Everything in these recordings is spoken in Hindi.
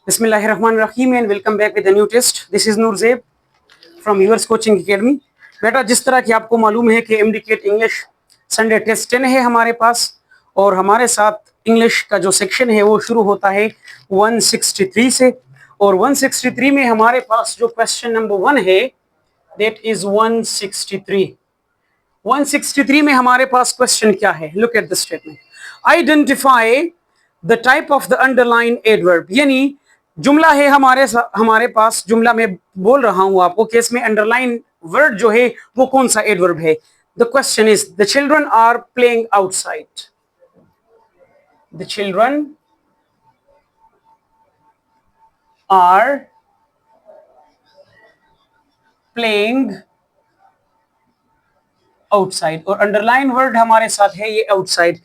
बिस्मिल्लाहिर्रहमानिर्रहीम and welcome back with the new test. This is Noor Zeb from yours coaching academy. बेटा, जिस तरह की आपको मालूम है कि एमडीकेट इंग्लिश संडे टेस्ट 10 है हमारे पास, और हमारे साथ इंग्लिश का जो सेक्शन है वो शुरू होता है 163 से, और 163 में हमारे पास जो क्वेश्चन नंबर 1 है दैट इज 163। 163 में हमारे पास क्वेश्चन क्या है? Look at the statement. Identify the type of the underline adverb, यानी जुमला है हमारे पास। जुमला में बोल रहा हूं आपको कि इसमें अंडरलाइन वर्ड जो है वो कौन सा एडवर्ब है। The question is the children are playing outside. The children are playing outside, और अंडरलाइन वर्ड हमारे साथ है ये आउटसाइड।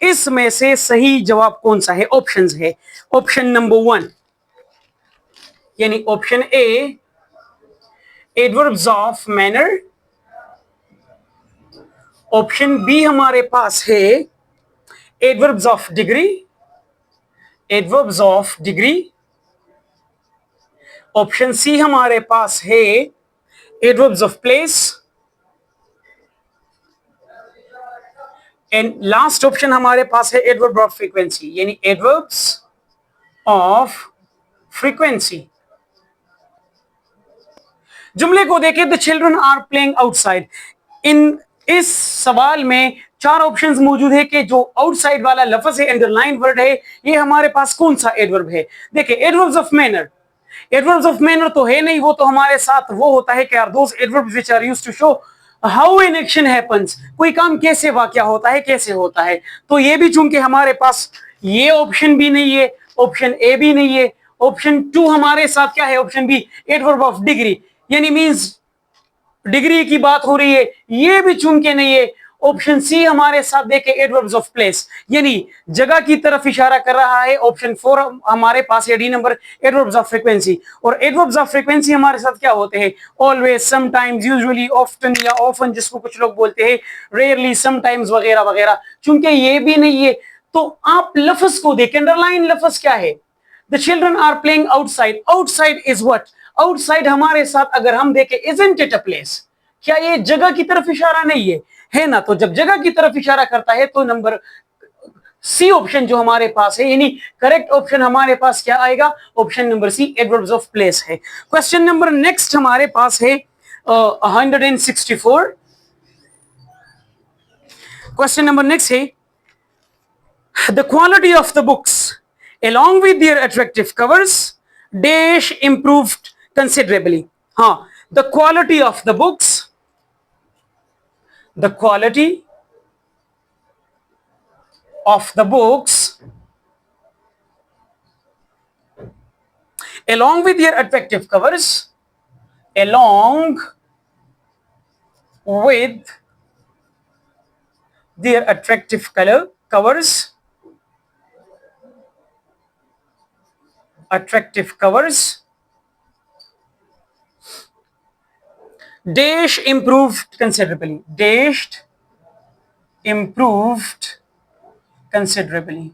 इसमें से सही जवाब कौन सा है? ऑप्शंस है। ऑप्शन नंबर 1 यानी option A adverbs of manner. Option B हमारे पास है adverbs of degree. Adverbs of degree. Option C हमारे पास है adverbs of place, and last option हमारे पास है एडवर्ब ऑफ फ्रीक्वेंसी, यानी एडवर्ब्स ऑफ फ्रीक्वेंसी। जुमले को देखें, the children are playing outside. इस सवाल में 4 ऑप्शंस मौजूद है कि जो आउटसाइड वाला लफ्ज है, अंडरलाइन वर्ड है, ये हमारे पास कौन सा एडवर्ब है? देखिए, adverbs of manner. Adverbs of manner तो है नहीं, वो तो हमारे साथ वो होता है कि are those adverbs which are used to show how an action happens, कोई काम कैसे वाकया होता है, कैसे होता है। तो ये भी चूंकि हमारे पास ये ऑप्शन भी नहीं है, ऑप्शन ए भी नहीं है, ऑप्शन 2 हमारे साथ क्या है? Option B adverb of degree, यानी मींस डिग्री की बात हो रही है, ये भी चूंकि नहीं है। ऑप्शन सी हमारे साथ देखे एडवर्ब्स ऑफ प्लेस, यानी जगह की तरफ इशारा कर रहा है। ऑप्शन 4 हमारे पास है D number adverbs of frequency, और एडवर्ब्स ऑफ फ्रीक्वेंसी हमारे साथ क्या होते हैं? ऑलवेज, समटाइम्स, यूजुअली, ऑफ्टन या ऑफन, जिसको कुछ लोग बोलते हैं, रेयरली, समटाइम्स वगैरह वगैरह। चूंकि ये भी नहीं है, तो आप लफ्ज को देखें, अंडरलाइन लफ्ज क्या है? The children are playing outside. Outside is what? Outside हमारे साथ अगर हम देखें, इजंट इट अ प्लेस, क्या ये जगह की तरफ इशारा नहीं है ना? तो जब जगह की तरफ इशारा करता है तो नंबर सी ऑप्शन जो हमारे पास है, यानी करेक्ट ऑप्शन हमारे पास क्या आएगा? Option number C adverbs of place है। क्वेश्चन नंबर नेक्स्ट हमारे पास है 164। क्वेश्चन नंबर नेक्स्ट है the quality of the books along with their attractive covers dash improved considerably. हाँ, the quality of the books, the quality of the books along with their attractive covers, along with their attractive covers, attractive covers dash improved considerably, dashed improved considerably.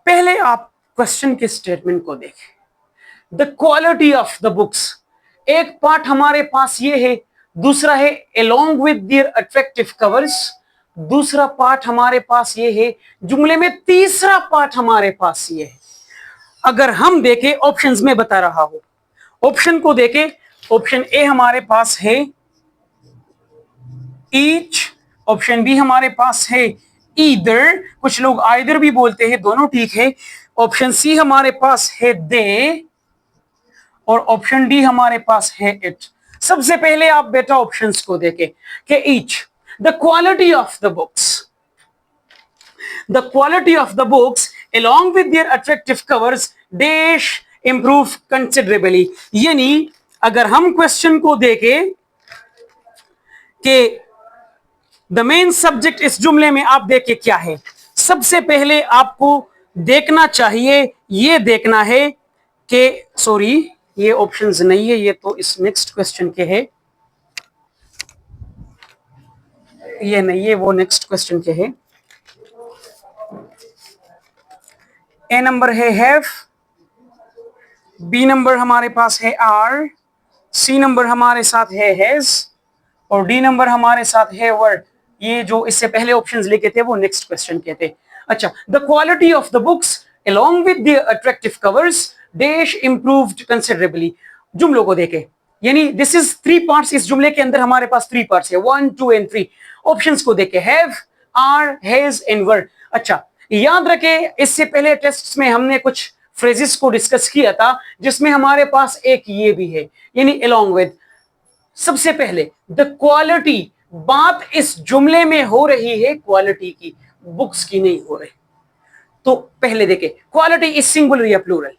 पहले आप क्वेश्चन के स्टेटमेंट को देखें। The quality of the books, एक पार्ट हमारे पास ये है, दूसरा है along with their attractive covers, दूसरा पार्ट हमारे पास ये है। जुमले में तीसरा पार्ट हमारे पास ये है। अगर हम देखें, ऑप्शंस में बता रहा हूं, ऑप्शन को देखें, ऑप्शन ए हमारे पास है ईच, ऑप्शन बी हमारे पास है ईदर, कुछ लोग आइदर भी बोलते हैं, दोनों ठीक है। ऑप्शन सी हमारे पास है दे, और ऑप्शन डी हमारे पास है इट। सबसे पहले आप बेटा ऑप्शंस को देखें कि each, the quality of the books, the quality of the books along with their attractive covers dash improve considerably, यानी अगर हम क्वेश्चन को देखें कि द मेन सब्जेक्ट इस जुमले में आप देखें क्या है, सबसे पहले आपको देखना चाहिए, ये देखना है कि सॉरी ये ऑप्शंस नहीं है, ये तो इस नेक्स्ट क्वेश्चन के है, ये नहीं है, वो नेक्स्ट क्वेश्चन के है। ए नंबर है हैव, बी नंबर हमारे पास है आर, सी नंबर हमारे साथ है हैज और डी नंबर हमारे साथ है वर्ड। ये जो इससे पहले ऑप्शंस लिखे थे वो नेक्स्ट क्वेश्चन के थे। अच्छा, the quality of the books along with the attractive covers dash improved considerably। जुमलों को देखे, यानी दिस इज थ्री पार्ट्स, इस जुमले के अंदर हमारे पास थ्री पार्ट्स है, 1 2 एंड 3। ऑप्शंस को देखे, have, are, has and word. अच्छा, याद रखे इससे पहले टेस्ट्स में हमने कुछ फ्रेजेस को डिस्कस किया था जिसमें हमारे पास एक ये भी है, यानी along with। सबसे पहले द क्वालिटी, बात इस जुमले में हो रही है क्वालिटी की, बुक्स की नहीं हो रही। तो पहले देखे क्वालिटी इज सिंगुलर या प्लूरल।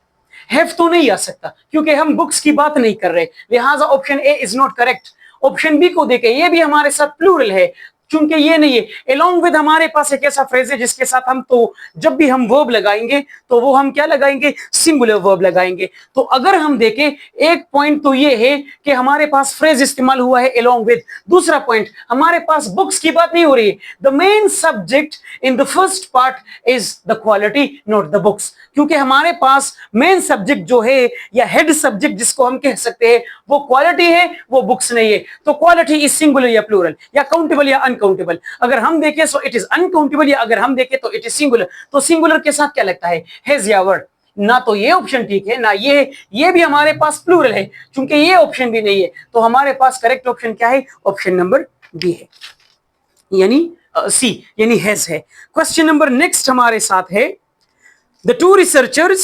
हैव तो नहीं आ सकता क्योंकि हम बुक्स की बात नहीं कर रहे, लिहाजा option A is not correct. Option B को देखे, ये भी हमारे साथ प्लूरल है चूंकि ये नहीं है। along with हमारे पास एक ऐसा फ्रेज है जिसके साथ हम तो जब भी हम वर्ब लगाएंगे तो वो हम क्या लगाएंगे, सिंगुलर वर्ब लगाएंगे। तो अगर हम देखें, एक पॉइंट तो ये है कि हमारे पास फ्रेज इस्तेमाल हुआ है along with। दूसरा पॉइंट, हमारे पास बुक्स की बात नहीं हो रही है। The main subject in the first part is the quality, not the books. क्योंकि हमारे पास मेन सब्जेक्ट जो है या हेड सब्जेक्ट जिसको हम कह सकते हैं वो क्वालिटी है, वो बुक्स नहीं है। तो क्वालिटी इज सिंगुलर या प्लूरल, या काउंटेबल या अनकाउंटेबल। अगर हम देखें तो इट इज अनकाउंटेबल, या अगर हम देखें तो इट इज सिंगुलर। तो सिंगुलर के साथ क्या लगता है, हैज या वर्ड। ना तो ये ऑप्शन ठीक है ना ये भी हमारे पास प्लूरल है, क्योंकि ये ऑप्शन भी नहीं है। तो हमारे पास करेक्ट ऑप्शन क्या है, ऑप्शन नंबर बी है, यानी सी, यानी हैज है। क्वेश्चन नंबर नेक्स्ट हमारे साथ है, the two researchers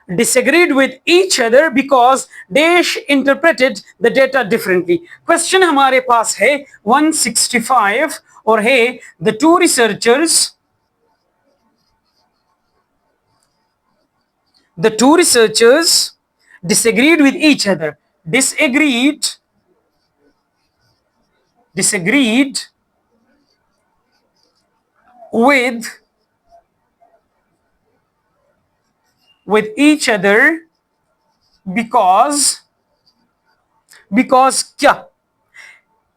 disagreed with each other because dash interpreted the data differently। Question हमारे पास है 165 और है the two researchers disagreed with each other, disagreed with each other because क्या,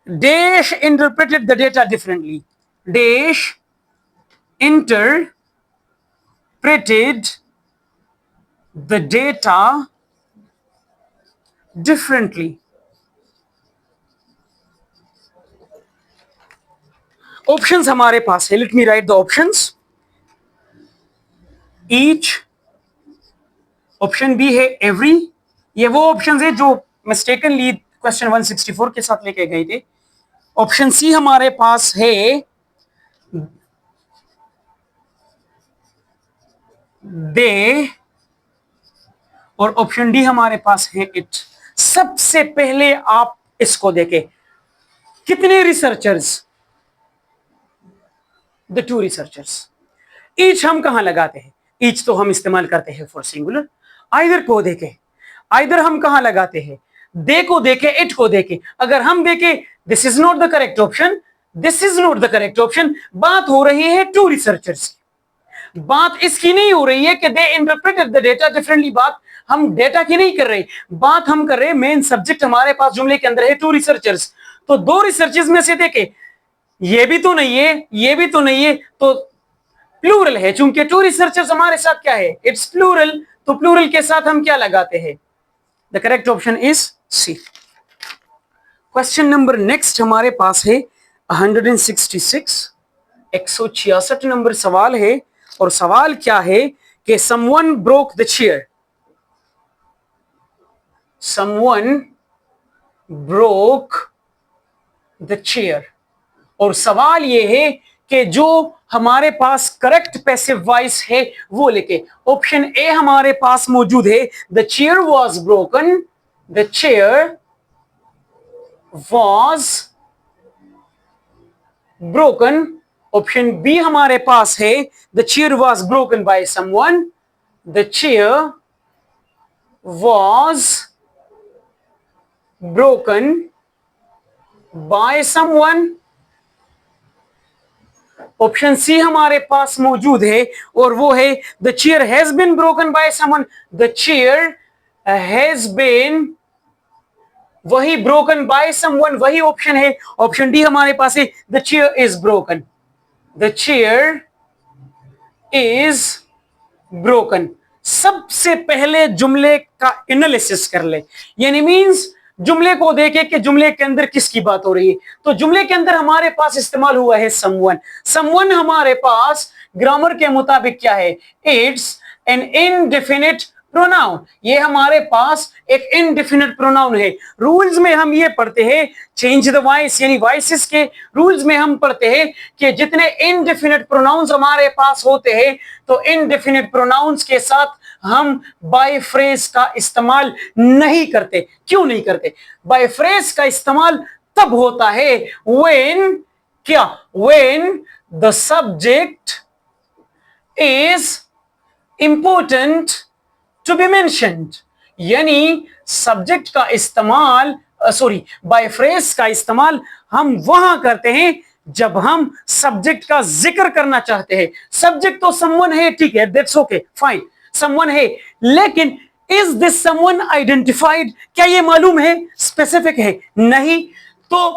dash interpreted the data differently, dash interpreted the data differently। Options हमारे पास है, let me write the options. Each, option B है एवरी, ये वो ऑप्शंस है जो मिस्टेकनली क्वेश्चन 164 के साथ लेके गए थे। ऑप्शन सी हमारे पास है दे, और ऑप्शन डी हमारे पास है इट। सबसे पहले आप इसको देखें, कितने researchers, the two researchers. Each हम कहां लगाते हैं, ईच तो हम इस्तेमाल करते हैं फॉर सिंगुलर। आइदर को देखें, आइदर हम कहां लगाते हैं, दे को देखें, इट को देखें। अगर हम देखें, this is not the correct option, this is not the correct option. बात हो रही है टू रिसर्चर्स की, बात इसकी नहीं हो रही है कि दे इंटरप्रेटेड द डेटा डिफरेंटली। बात हम डेटा की नहीं कर रहे, बात हम कर रहे हैं मेन सब्जेक्ट हमारे पास जुमले के अंदर है टू रिसर्चर्स। तो दो रिसर्चर्स में से देखें, ये भी तो नहीं है, ये भी तो नहीं है, तो प्लूरल है। चूंकि टू रिसर्चर्स हमारे साथ क्या है, इट्स प्लूरल, तो प्लूरल के साथ हम क्या लगाते हैं, the correct option is C. Question number next हमारे पास है 166, 166 नंबर सवाल है। और सवाल क्या है कि someone broke the chair, someone broke the chair. और सवाल यह है कि जो हमारे पास करेक्ट पैसिव वॉइस है वो लेके, ऑप्शन ए हमारे पास मौजूद है, the chair was broken, the chair was broken. Option B हमारे पास है, the chair was broken by someone, the chair was broken by someone. Option C हमारे पास मौजूद है और वो है, the chair has been broken by someone, the chair has been, वही ब्रोकन बाय समवन, वही ऑप्शन है। ऑप्शन डी हमारे पास है, the chair is broken, the chair is broken. सबसे पहले जुमले का एनालिसिस कर ले, यानी मींस जुमले को देखे कि जुमले के अंदर किसकी बात हो रही है। तो जुमले के अंदर हमारे पास इस्तेमाल हुआ है समवन। समवन हमारे पास ग्रामर के मुताबिक क्या है? It's an indefinite pronoun. ये हमारे पास एक इनडेफिनिट प्रोनाउन है। रूल्स में हम ये पढ़ते हैं चेंज द वॉइस, यानी वॉइसेस के रूल्स में हम पढ़ते हैं कि जितने इनडेफिनिट प्रोनाउंस हमारे पास होते हैं तो इनडेफिनिट प्रोनाउंस के साथ हम बाय फ्रेज का इस्तेमाल नहीं करते। क्यों नहीं करते? बाय फ्रेज का इस्तेमाल तब होता है व्हेन क्या? When the subject is important to be mentioned, यानी सब्जेक्ट का इस्तेमाल बाय फ्रेज का इस्तेमाल हम वहां करते हैं जब हम सब्जेक्ट का जिक्र करना चाहते हैं। सब्जेक्ट तो समवन है, ठीक है, दैट्स ओके, फाइन, समवन है, लेकिन इज दिस समवन आइडेंटिफाइड? क्या ये मालूम है, स्पेसिफिक है? नहीं। तो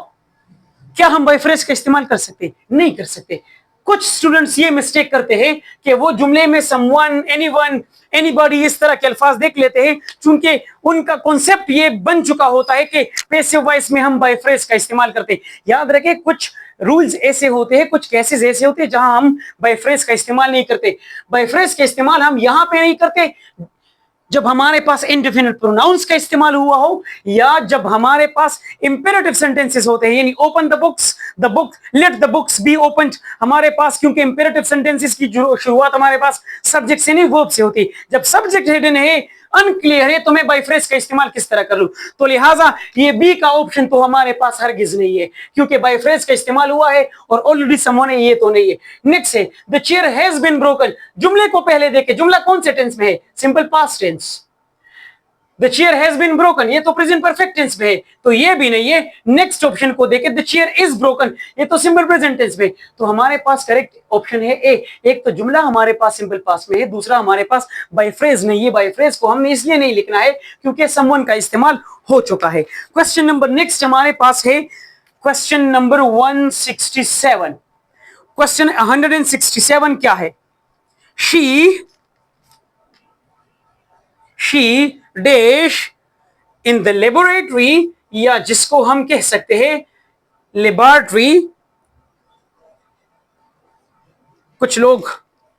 क्या हम बाय फ्रेज का इस्तेमाल कर सकते? नहीं कर सकते। कुछ स्टूडेंट्स ये मिस्टेक करते हैं कि वो जुमले में समवन, एनीवन, एनीबॉडी इस तरह के अल्फाज देख लेते हैं, चूंकि उनका कॉन्सेप्ट ये बन चुका होता है कि पैसिव वॉइस में हम बाय फ्रेज का इस्तेमाल करते हैं। याद रखें, कुछ रूल्स ऐसे होते हैं, कुछ केसेस ऐसे होते हैं जहां हम बाय फ्रेज का इस्तेमाल नहीं करते। बाय फ्रेज का इस्तेमाल हम यहां पे नहीं करते जब हमारे पास इंडेफिनिट प्रोनाउंस का इस्तेमाल हुआ हो, या जब हमारे पास इंपेरेटिव सेंटेंसेस होते हैं, यानी open the books, the book, let the books be open हमारे पास, क्योंकि इंपेरेटिव सेंटेंसेस की शुरुआत हमारे पास सब्जेक्ट से नहीं वर्ब से होती है। जब सब्जेक्ट हिडन है, अनक्लियर है, तो मैं बाय फ्रेज का इस्तेमाल किस तरह कर लूं? तो लिहाजा ये बी का ऑप्शन तो हमारे पास हरगिज नहीं है, क्योंकि बाय फ्रेज का इस्तेमाल हुआ है और ऑलरेडी समवन है, ये तो नहीं है। नेक्स्ट है the chair has been broken. जुमले को पहले देखें, जुमला कौन से टेंस में है? Simple past tense. The chair has been broken, ये तो प्रेजेंट परफेक्ट टेंस में है, तो ये भी नहीं है। नेक्स्ट ऑप्शन को देखें, द चेयर इज ब्रोकन, ये तो सिंपल प्रेजेंट टेंस में, तो हमारे पास करेक्ट ऑप्शन है ए। एक तो जुमला हमारे पास सिंपल पास्ट में है, दूसरा हमारे पास बाय फ्रेज नहीं है। बाय फ्रेज को हमने इसलिए नहीं लिखना है क्योंकि समवन का इस्तेमाल हो चुका है। क्वेश्चन नंबर नेक्स्ट हमारे पास है क्वेश्चन नंबर 167। क्वेश्चन 167 क्या है? she dash in the laboratory, या जिसको हम कह सकते हैं लेबोरेटरी, कुछ लोग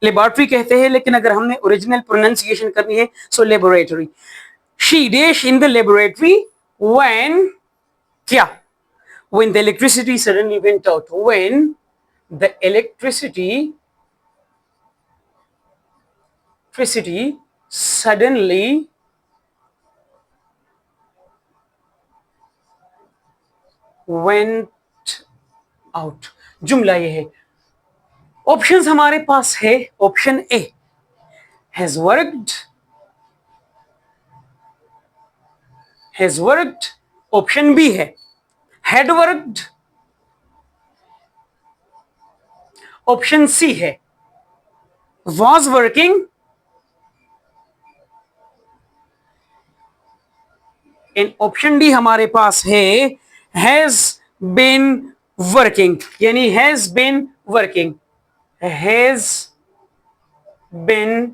लेबोरेटरी कहते हैं, लेकिन अगर हमने ओरिजिनल प्रोनाउंसिएशन करनी है so laboratory. she dash in the laboratory when क्या? when the electricity suddenly went out, when the electricity suddenly went out। जुमला ये है। ऑप्शंस हमारे पास है, option A has worked, option B है had worked, ऑप्शन सी है was working, and option D हमारे पास है has been working, यानी has been working, has been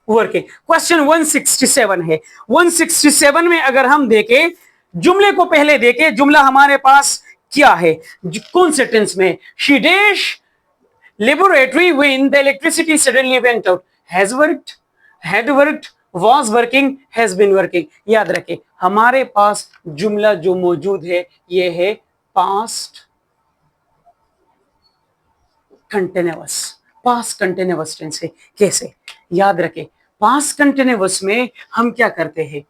working। Question 167 है। 167 में अगर हम देखें, जुमले को पहले देखें, जुमला हमारे पास क्या है, कौन से टेंस में? she dash laboratory when the electricity suddenly went out, has worked, had worked, was working, has been working। याद रखें, हमारे पास जुमला जो मौजूद है ये है past continuous, past continuous tense है। कैसे? याद रखें, पास्ट कंटिन्यूअस में हम क्या करते हैं,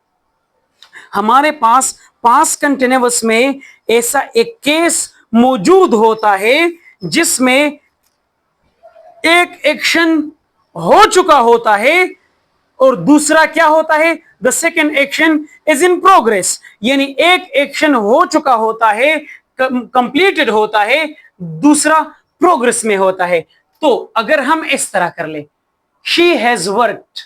हमारे पास पास्ट कंटिन्यूअस में ऐसा एक केस मौजूद होता है जिसमें एक एक्शन हो चुका होता है और दूसरा क्या होता है? The second action is in progress, यानी एक एक्शन हो चुका होता है, कंप्लीटेड होता है, दूसरा प्रोग्रेस में होता है। तो अगर हम इस तरह कर ले, शी हैज वर्कड,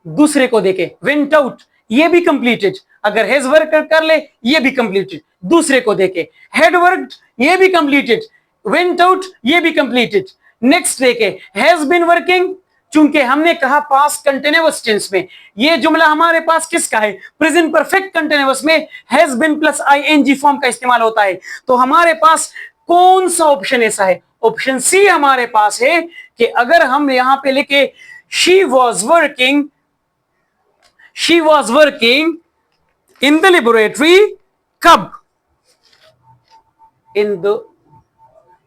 दूसरे को देखे वेंट आउट, ये भी कंप्लीटेड, अगर हैज वर्क कर ले ये भी कंप्लीटेड, दूसरे को देखे हैड वर्कड, ये भी कंप्लीटेड, वेंट आउट, ये भी कंप्लीटेड, नेक्स्ट देखे, हैज बीन वर्किंग, चूंकि हमने कहा पास्ट कंटिन्यूअस टेंस में ये जुमला हमारे पास किसका है, प्रेजेंट परफेक्ट कंटिन्यूअस में has been plus ING form का इस्तेमाल होता है। तो हमारे पास कौन सा ऑप्शन ऐसा है, ऑप्शन सी हमारे पास है कि अगर हम यहां पे लिखे she was working in the laboratory, कब, इन द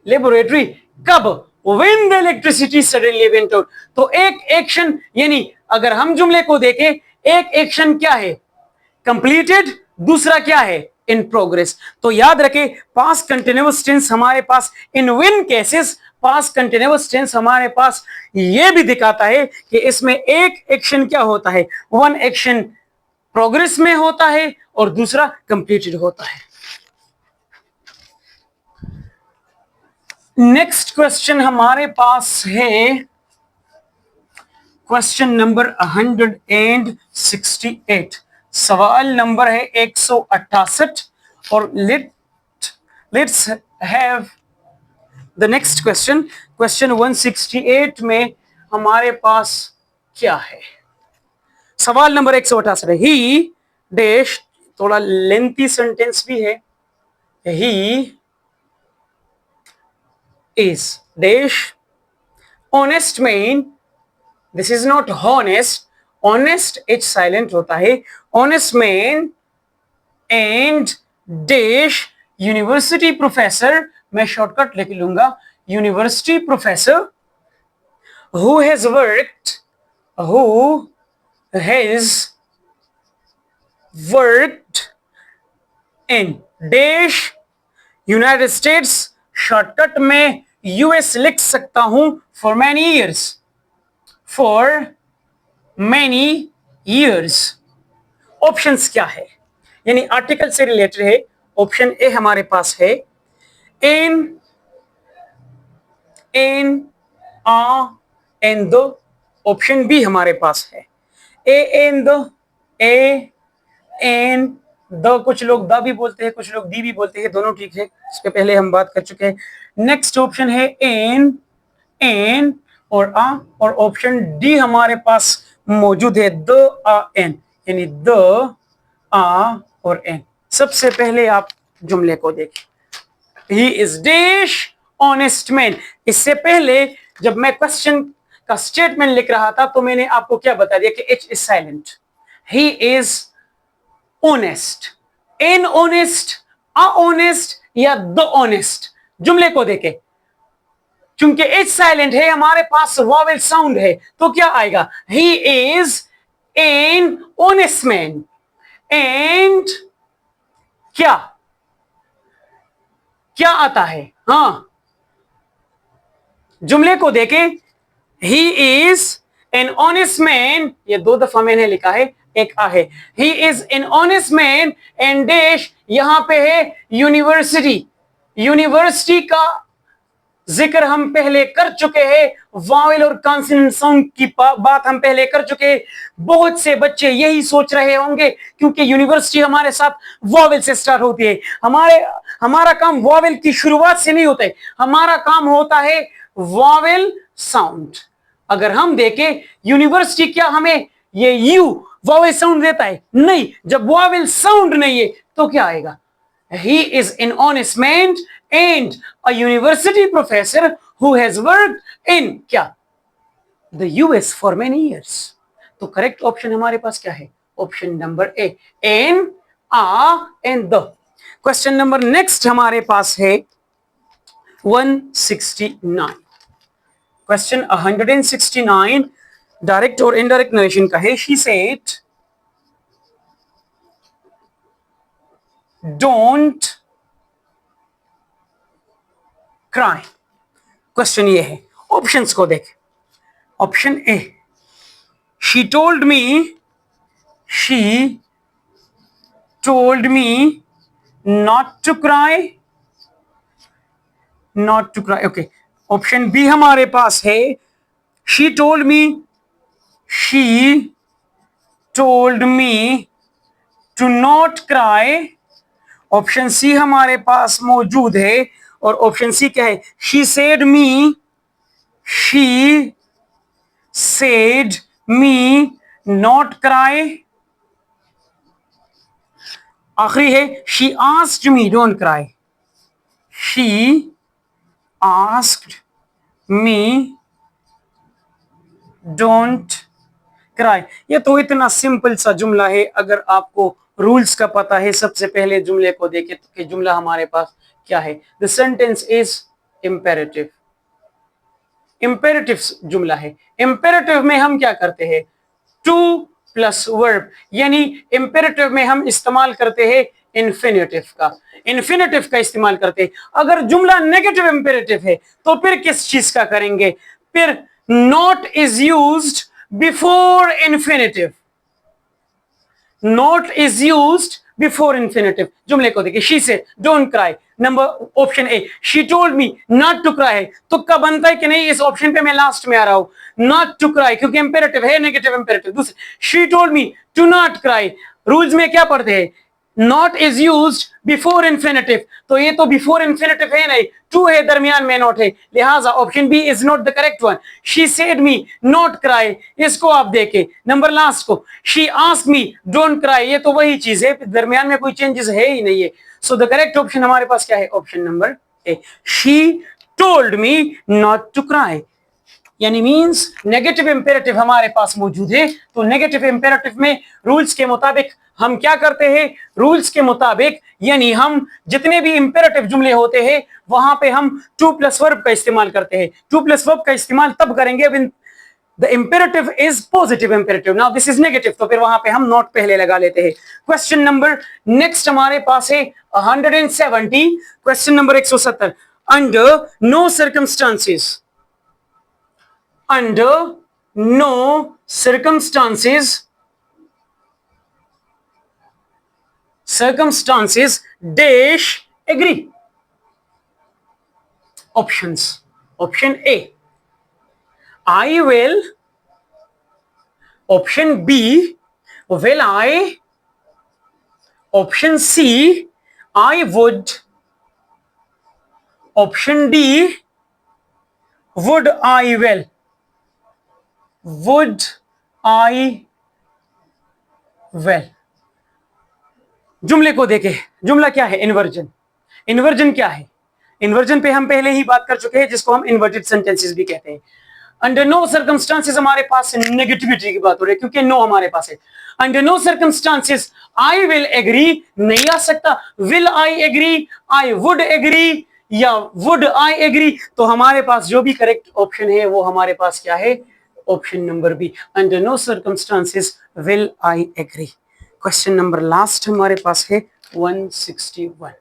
लेबोरेटरी कब, when the electricity suddenly went out। तो एक एक्शन, यानी अगर हम जुमले को देखें, एक एक्शन क्या है, कंप्लीटेड, दूसरा क्या है, इन प्रोग्रेस। तो याद रखें पास्ट कंटिन्यूअस टेंस हमारे पास इन when cases, past continuous tense हमारे पास ये भी दिखाता है कि इसमें एक एक्शन क्या होता है, वन एक्शन प्रोग्रेस में होता है और दूसरा कंप्लीटेड होता है। नेक्स्ट क्वेश्चन हमारे पास है क्वेश्चन नंबर 168, सवाल नंबर है 168 और let's have the next question. Question 168 में हमारे पास क्या है, सवाल नंबर 168 है, ही डैश, थोड़ा लेंथी सेंटेंस भी है, ही is dash honest man, this is not honest, honest h silent होता है, honest man and dash university professor, मैं शॉर्टकट लिख लूंगा university professor who has worked in dash United States, shortcut में यूएस लिख सकता हूं, फॉर मैनी ईयर्स। ऑप्शंस क्या है, यानी आर्टिकल से रिलेटेड है। ऑप्शन ए हमारे पास है इन आ एंड द, ऑप्शन बी हमारे पास है A and the, A and the, कुछ लोग द भी बोलते हैं, कुछ लोग दी भी बोलते हैं, दोनों ठीक है, इसके पहले हम बात कर चुके हैं। नेक्स्ट ऑप्शन है एन और आ, और ऑप्शन डी हमारे पास मौजूद है द आ एन, यानी द आ और एन। सबसे पहले आप जुमले को देखें, he is dash honest man. इससे पहले जब मैं क्वेश्चन का स्टेटमेंट लिख रहा था तो मैंने आपको क्या बता दिया कि H is silent, he is honest, in honest, a honest या द ऑनेस्ट। जुमले को देखे, चूंकि एच साइलेंट है, हमारे पास वॉवेल साउंड है, तो क्या आएगा, he is an honest man and क्या क्या आता है, हाँ जुमले को देखें, he is an honest man, ये दो दफा मैंने लिखा है, एक आ है, he is an honest man and dash, यहां पे है यूनिवर्सिटी, यूनिवर्सिटी का जिक्र हम पहले कर चुके हैं, वावेल और कॉन्सोनेंट साउंड की बात हम पहले कर चुके हैं। बहुत से बच्चे यही सोच रहे होंगे क्योंकि यूनिवर्सिटी हमारे साथ वावेल से स्टार्ट होती है, हमारा काम वावेल की शुरुआत से नहीं होता है, हमारा काम होता है वावेल साउंड। अगर हम देखें यूनिवर्सिटी क्या हमें ये यू वावेल साउंड देता है, नहीं, जब वावेल साउंड नहीं है तो क्या आएगा, he is an honest man and a university professor who has worked in क्या the US for many years। तो करेक्ट ऑप्शन हमारे पास क्या है, option number A, an a and the. Question number next हमारे पास है 169, क्वेश्चन 169 डायरेक्ट और इनडायरेक्ट नरेशन का है। She said don't cry. Question ये है, ऑप्शंस को देख, option A, she told me not to cry, okay. Option B हमारे पास है, she told me to not cry. Option C हमारे पास मौजूद है और ऑप्शन सी क्या है, she said me she said me not cry. आखिरी है she asked me don't cry. She asked me don't cry. ये तो इतना सिंपल सा जुमला है, अगर आपको रूल्स का पता है। सबसे पहले जुमले को देखें तो कि जुमला हमारे पास क्या है। The sentence is imperative. Imperative जुमला है। इंपेरेटिव में हम क्या करते हैं, टू प्लस वर्ब, यानी इंपेरेटिव में हम इस्तेमाल करते हैं इन्फिनेटिव का। इन्फिनेटिव का इस्तेमाल करते हैं। अगर जुमला नेगेटिव इंपेरेटिव है तो फिर किस चीज का करेंगे, फिर not is used before infinitive. Not is used before infinitive. जुमले को देखिए, she said don't cry, number option A. She told me not to cry है, तो कब बनता है कि नहीं, इस ऑप्शन पे मैं लास्ट में आ रहा हूं। नॉट टू क्राई क्योंकि इंपेरेटिव है, नेगेटिव इंपेरेटिव। दूसरे, she told me to not cry, rules में क्या पढ़ते हैं, not is used before infinitive, तो ये तो बिफोर इन्फिनेटिव है नहीं, टू है, दरमियान में नॉट है, लिहाजा option B is not the correct one. She said me not cry, इसको आप देखें। नंबर लास्ट को, she asked me don't cry, ये तो वही चीज है, दरमियान में कोई चेंजेस है ही नहीं है। सो द करेक्ट ऑप्शन हमारे पास क्या है, option number A. She told me not to cry, यानी मींस नेगेटिव इंपेरेटिव हमारे पास मौजूद है। तो नेगेटिव इंपेरेटिव में रूल्स के मुताबिक हम क्या करते हैं, रूल्स के मुताबिक, यानी हम जितने भी इंपेरेटिव जुमले होते हैं वहां पे हम टू प्लस वर्ब का इस्तेमाल करते हैं। टू प्लस वर्ब का इस्तेमाल तब करेंगे when the imperative is positive imperative. Now this is negative, तो फिर वहां पे हम नॉट पहले लगा लेते हैं। क्वेश्चन नंबर नेक्स्ट हमारे पास है 170। Question number 170, under no circumstances, under no circumstances dash agree. Options, option A I will, option B will I, option C I would, option D would I will, would I well। जुमले को देखें, जुमला क्या है, इन्वर्जन। इन्वर्जन क्या है, इन्वर्जन पे हम पहले ही बात कर चुके हैं, जिसको हम इन्वर्टेड सेंटेंसेस भी कहते हैं। अंडर नो सर्कमस्टांसेस हमारे पास नेगेटिविटी की बात हो रही है, क्योंकि नो हमारे पास है। Under no circumstances I will agree नहीं आ सकता, will I agree, I would agree या वुड आई एग्री। तो हमारे पास जो भी करेक्ट ऑप्शन है वो हमारे पास क्या है, option number B, under no circumstances will I agree. Question number last हमारे पास है 171,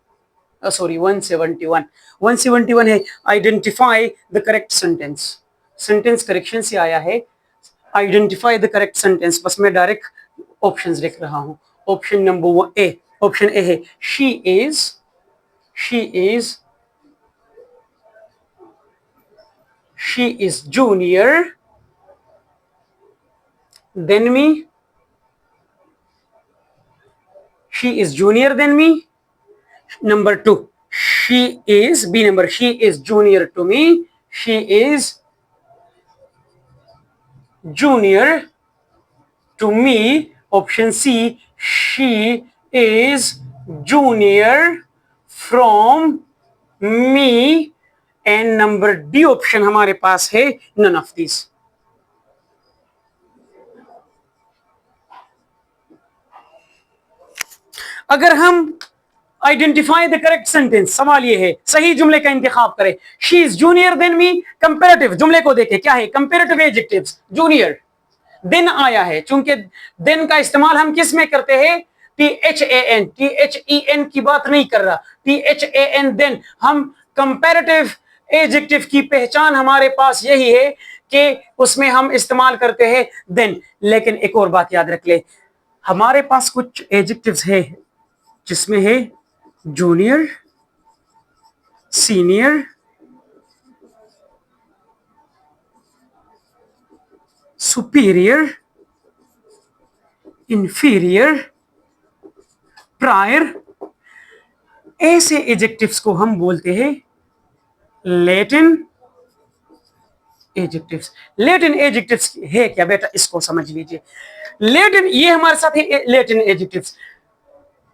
सॉरी 171। 171 है identify the correct sentence. Sentence correction से आया है, आइडेंटिफाई द करेक्ट सेंटेंस। बस मैं डायरेक्ट ऑप्शंस लिख रहा हूं। Option number A, option A है she is, she is, she is junior than me, she is junior than me। Number 2, she is, B number, she is junior to me, she is junior to me। Option C, she is junior from me। and number D option हमारे पास है none of these। अगर हम आइडेंटिफाई द करेक्ट सेंटेंस, सवाल ये है सही जुमले का इंतखाब करें। She is junior than me, comparative जुमले को देखें क्या है, कंपेरेटिव एडजेक्टिव्स, जूनियर, देन आया है। चूंकि देन का इस्तेमाल हम किस में करते हैं, THAN, THEN की बात नहीं कर रहा, THAN, देन। हम कंपेरेटिव एडजेक्टिव की पहचान हमारे पास यही है कि उसमें हम इस्तेमाल करते हैं देन। लेकिन एक और बात याद रख ले, हमारे पास कुछ एडजेक्टिव्स है जिसमें है junior, senior, superior, inferior, prior. ऐसे एडजेक्टिव्स को हम बोलते हैं लैटिन एडजेक्टिव्स। लेट इन एडजेक्टिव्स है क्या बेटा, इसको समझ लीजिए। लेट इन, ये हमारे साथ है लेट इन एडजेक्टिव्स।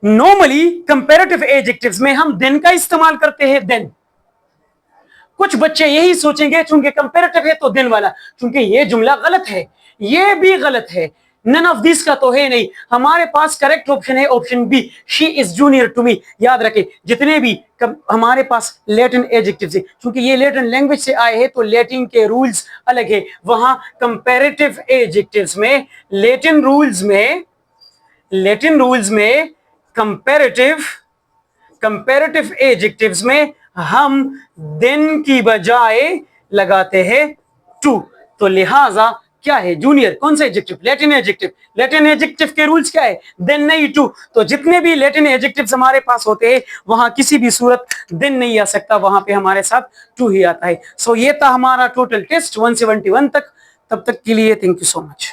नॉर्मली कंपैरेटिव एडजेक्टिव्स में हम देन का इस्तेमाल करते हैं, देन। कुछ बच्चे यही सोचेंगे चूंकि कंपैरेटिव है तो देन वाला, चूंकि ये जुमला गलत है, ये भी गलत है, नन ऑफ दिस का तो है नहीं। हमारे पास करेक्ट ऑप्शन है option B, she is junior to me. याद रखें, जितने भी हमारे पास लैटिन एडजेक्टिव्स है, क्योंकि ये लैटिन लैंग्वेज से आए हैं तो लैटिन के रूल्स अलग है। वहां कंपैरेटिव एडजेक्टिव्स में, लैटिन रूल्स में कंपैरेटिव एडजेक्टिव्स में हम देन की बजाय लगाते हैं टू। तो लिहाजा क्या है, जूनियर कौन सा adjective, Latin adjective. Latin adjective के रूल्स क्या है, देन नहीं टू। तो जितने भी लैटिन एडजेक्टिव्स हमारे पास होते हैं वहां किसी भी सूरत देन नहीं आ सकता, वहां पे हमारे साथ टू ही आता है। सो ये था हमारा टोटल टेस्ट 171 तक। तब तक के लिए थैंक यू सो मच।